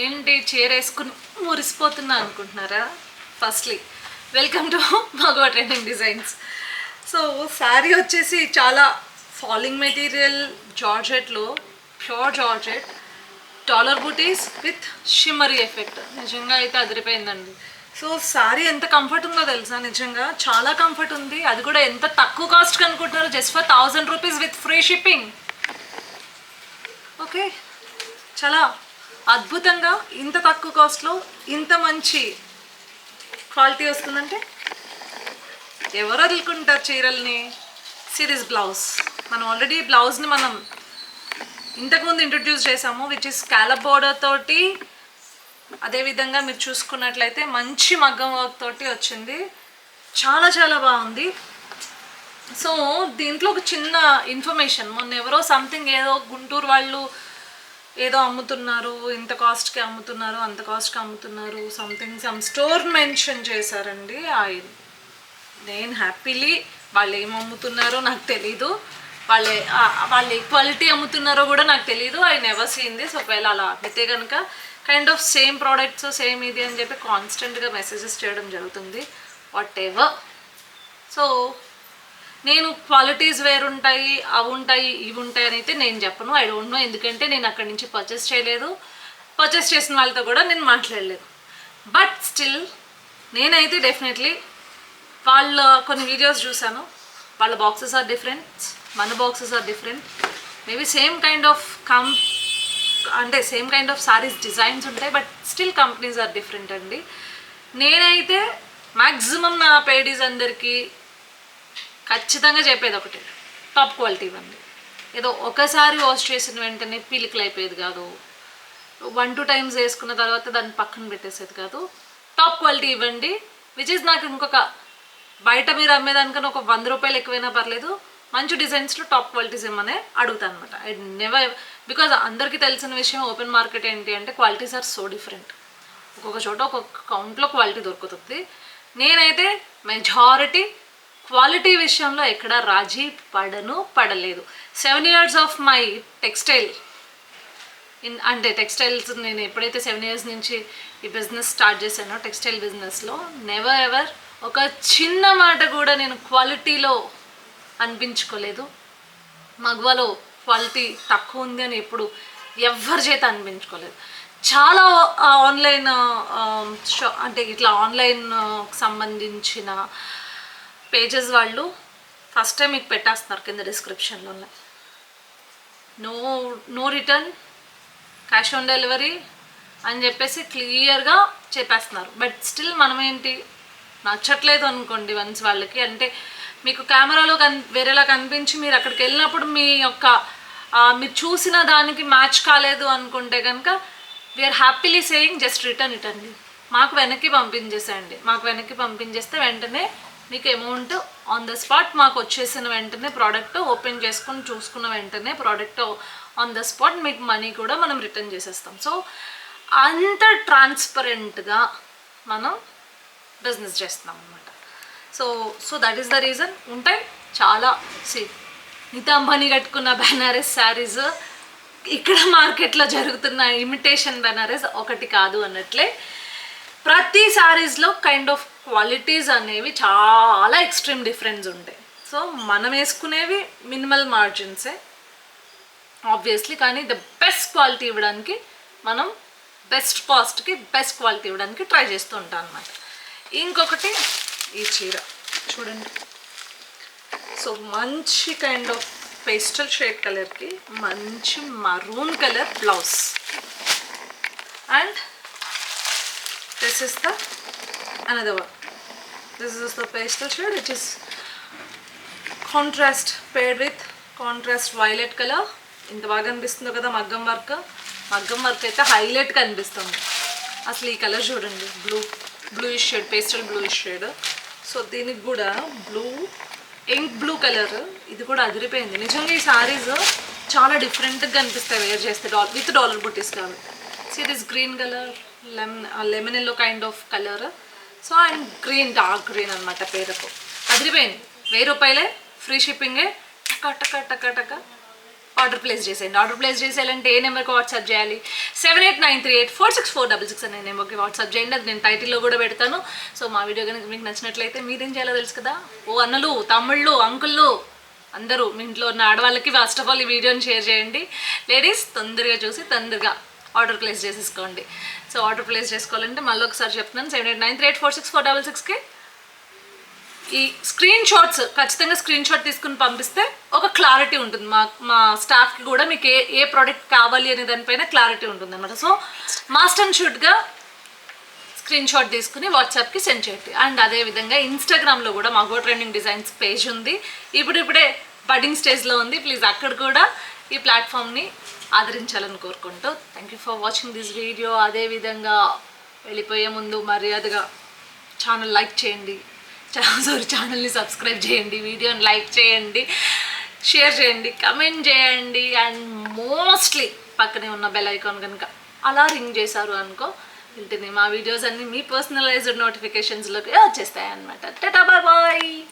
ఏంటి చీర వేసుకుని మురిసిపోతున్నా అనుకుంటున్నారా? ఫస్ట్లీ వెల్కమ్ టు మగవా ట్రెండింగ్ డిజైన్స్. సో శారీ వచ్చేసి చాలా ఫాలింగ్ మెటీరియల్ జార్జెట్లో, pure georgette, dollar booties with shimmery effect. నిజంగా అయితే అదిరిపోయిందండి. సో శారీ ఎంత కంఫర్ట్ ఉందో తెలుసా? నిజంగా చాలా కంఫర్ట్ ఉంది. అది కూడా ఎంత తక్కువ కాస్ట్కి అనుకుంటున్నారు, just for 1000 rupees with free shipping. Okay, చాలా అద్భుతంగా ఇంత తక్కువ కాస్ట్లో ఇంత మంచి క్వాలిటీ వస్తుందంటే ఎవరు వదులుకుంటారు చీరల్ని? Series blouse. మనం ఆల్రెడీ బ్లౌజ్ని మనం ఇంతకుముందు ఇంట్రడ్యూస్ చేసాము, విచ్ ఇస్ స్కాలప్ బోర్డర్ తోటి. అదేవిధంగా మీరు చూసుకున్నట్లయితే మంచి మగ్గం వర్క్ తోటి వచ్చింది. చాలా చాలా బాగుంది. సో దీంట్లో ఒక చిన్న ఇన్ఫర్మేషన్, మొన్న ఎవరో సంథింగ్ ఏదో గుంటూరు వాళ్ళు ఏదో అమ్ముతున్నారు, ఇంత కాస్ట్కి అమ్ముతున్నారు, అంత కాస్ట్కి అమ్ముతున్నారు, సంథింగ్ సమ్ స్టోర్ మెన్షన్ చేశారండి. నేను హ్యాపీలీ వాళ్ళు ఏం అమ్ముతున్నారో నాకు తెలీదు, వాళ్ళు ఏ క్వాలిటీ అమ్ముతున్నారో కూడా నాకు తెలీదు. I never seen this. ఒకవేళ అలా అయితే కనుక kind of same products same ఇది అని చెప్పి కాన్స్టెంట్గా మెసేజెస్ చేయడం జరుగుతుంది. What ever. సో నేను క్వాలిటీస్ వేరుంటాయి, అవి ఉంటాయి, ఇవి ఉంటాయి అని అయితే నేను చెప్పను. ఐ డోంట్ నో, ఎందుకంటే నేను అక్కడి నుంచి పర్చేస్ చేయలేదు, పర్చేస్ చేసిన వాళ్ళతో కూడా నేను మాట్లాడలేదు. బట్ స్టిల్ నేనైతే డెఫినెట్లీ వాళ్ళ కొన్ని వీడియోస్ చూసాను. వాళ్ళ బాక్సెస్ ఆర్ డిఫరెంట్, మన boxes are different. Maybe same kind of same kind of sarees designs ఉంటాయి, but still companies are different అండి. నేనైతే మ్యాక్సిమం నా పేడీస్ అందరికీ ఖచ్చితంగా చెప్పేది ఒకటి, టాప్ క్వాలిటీ ఇవ్వండి. ఏదో ఒకసారి వాష్ చేసిన వెంటనే పీలికలు అయిపోయేది కాదు, 1-2 టైమ్స్ వేసుకున్న తర్వాత దాన్ని పక్కన పెట్టేసేది కాదు. టాప్ క్వాలిటీ ఇవ్వండి. విచ్ ఇస్ నాకు ఇంకొక బయట మీరు అమ్మేదానికన్నా ఒక 100 రూపాయలు ఎక్కువైనా పర్లేదు, మంచి డిజైన్స్లో టాప్ క్వాలిటీస్ ఇవ్వమనే అడుగుతాను అనమాట. ఐ నెవర్, బికాజ్ అందరికీ తెలిసిన విషయం ఓపెన్ మార్కెట్ ఏంటి అంటే క్వాలిటీస్ ఆర్ సో డిఫరెంట్. ఒక్కొక్క చోట ఒక్కొక్క కౌంట్లో క్వాలిటీ దొరుకుతుంది. నేనైతే మెజారిటీ క్వాలిటీ విషయంలో ఎక్కడ రాజీ పడలేదు. 7 years ఆఫ్ మై టెక్స్టైల్ అంటే టెక్స్టైల్స్, నేను ఎప్పుడైతే 7 years నుంచి ఈ బిజినెస్ స్టార్ట్ చేశానో టెక్స్టైల్ బిజినెస్లో, నెవర్ ఎవర్ ఒక చిన్న మాట కూడా నేను క్వాలిటీలో అనిపించుకోలేదు. మగవాలో క్వాలిటీ తక్కువ ఉంది అని ఎప్పుడు ఎవరి చేత అనిపించుకోలేదు. చాలా ఆన్లైన్ అంటే ఇట్లా ఆన్లైన్ సంబంధించిన పేజెస్ వాళ్ళు ఫస్ట్ టైం మీకు పెట్టేస్తున్నారు కింద డిస్క్రిప్షన్లోనే, no return, cash on delivery అని చెప్పేసి క్లియర్గా చెప్పేస్తున్నారు. బట్ స్టిల్ మనం ఏంటి, నచ్చట్లేదు అనుకోండి వన్స్ వాళ్ళకి, అంటే మీకు కెమెరాలో వేరేలా కనిపించి మీరు అక్కడికి వెళ్ళినప్పుడు మీ యొక్క మీరు చూసిన దానికి మ్యాచ్ కాలేదు అనుకుంటే కనుక we are happily saying just return it అండి. మాకు వెనక్కి పంపించేసేయండి. మాకు వెనక్కి పంపించేస్తే వెంటనే మీకు అమౌంట్ ఆన్ ద స్పాట్ మాకు వచ్చేసిన వెంటనే, ప్రోడక్ట్ ఓపెన్ చేసుకుని చూసుకున్న వెంటనే ప్రోడక్ట్ ఆన్ ద స్పాట్ మీకు మనీ కూడా మనం రిటర్న్ చేసేస్తాం. సో అంత ట్రాన్స్పరెంట్గా మనం బిజినెస్ చేస్తున్నాం అనమాట. So that is the reason. ఉంటాయి చాలా. నీతా అంబానీ కట్టుకున్న బెనారస్ శారీస్, ఇక్కడ మార్కెట్లో జరుగుతున్న ఇమిటేషన్ బెనారస్ ఒకటి కాదు అన్నట్లే ప్రతి శారీస్లో కైండ్ ఆఫ్ క్వాలిటీస్ అనేవి చాలా ఎక్స్ట్రీమ్ డిఫరెన్స్ ఉంటాయి. సో మనం వేసుకునేవి మినిమల్ మార్జిన్సే ఆబ్వియస్లీ, కానీ ద బెస్ట్ క్వాలిటీ ఇవ్వడానికి మనం బెస్ట్ కాస్ట్కి బెస్ట్ క్వాలిటీ ఇవ్వడానికి ట్రై చేస్తూ ఉంటాం అనమాట. ఇంకొకటి ఈ చీర చూడండి. సో మంచి కైండ్ ఆఫ్ పేస్టల్ షేడ్ కలర్కి మంచి maroon colour blouse, and this is the another one. This is the pastel shade, which is contrast paired with contrast violet color. ఇంత బాగా అనిపిస్తుందో కదా మగ్గం వర్క్ అయితే హైలైట్ కనిపిస్తుంది. అసలు ఈ కలర్ చూడండి, bluish shade, pastel bluish shade. So దీనికి కూడా ఇంక్ బ్లూ కలర్, ఇది కూడా అదిరిపోయింది. నిజంగా ఈ సారీస్ చాలా డిఫరెంట్గా కనిపిస్తాయి వేర్ చేస్తే, విత్ డాలర్ బుట్టీస్ కాబట్టి. So it is green colour, lemon yellow kind of colour. So and green, dark green అనమాట పేరుకు. అదిరిపోయింది. 1000 రూపాయలే, ఫ్రీ షిప్పింగే, టక టక టక టక ఆర్డర్ ప్లేస్ చేసేయండి. ఆర్డర్ ప్లేస్ చేసేయాలంటే ఏ నెంబర్కి వాట్సాప్ చేయాలి? 7893846466 అనే నెంబర్కి వాట్సాప్ చేయండి. అది నేను టైటిల్లో కూడా పెడతాను. సో మా వీడియో కనుక మీకు నచ్చినట్లయితే మీరేం చేయాలో తెలుసు కదా. ఓ అన్నలు, తమ్ముళ్ళు, అంకుళ్ళు అందరూ మీ ఇంట్లో ఉన్న ఆడవాళ్ళకి ఫస్ట్ ఆఫ్ ఆల్ ఈ వీడియోని షేర్ చేయండి. లేడీస్ తొందరగా చూసి తొందరగా ఆర్డర్ ప్లేస్ చేసేసుకోండి. సో ఆర్డర్ ప్లేస్ చేసుకోవాలంటే మళ్ళీ ఒకసారి చెప్తున్నాను, 7893846466కి ఈ స్క్రీన్ షాట్స్ ఖచ్చితంగా స్క్రీన్ షాట్ తీసుకుని పంపిస్తే ఒక క్లారిటీ ఉంటుంది. మా స్టాఫ్కి కూడా మీకు ఏ ప్రోడక్ట్ కావాలి అనే దానిపైన క్లారిటీ ఉంటుంది అనమాట. సో మాస్ట్ అండ్ షుడ్గా స్క్రీన్ షాట్ తీసుకుని వాట్సాప్కి సెండ్ చేయండి. అండ్ అదేవిధంగా ఇన్స్టాగ్రామ్లో కూడా మాకు ట్రెండింగ్ డిజైన్స్ పేజ్ ఉంది. ఇప్పుడిప్పుడే బడ్డింగ్ స్టేజ్లో ఉంది. ప్లీజ్ అక్కడ కూడా ఈ ప్లాట్ఫామ్ని ఆదరించాలని కోరుకుంటూ thank you for watching this video. అదేవిధంగా వెళ్ళిపోయే ముందు మర్యాదగా ఛానల్ లైక్ చేయండి, ఛానల్ని సబ్స్క్రైబ్ చేయండి, వీడియోని లైక్ చేయండి, షేర్ చేయండి, కమెంట్ చేయండి. అండ్ మోస్ట్లీ పక్కనే ఉన్న బెల్ ఐకాన్ కనుక అలా రింగ్ చేశారు అనుకో, వెంటనే మా వీడియోస్ అన్నీ మీ పర్సనలైజ్డ్ నోటిఫికేషన్స్లోకి వచ్చేస్తాయి అన్నమాట. టాటా బాయ్ బాయ్.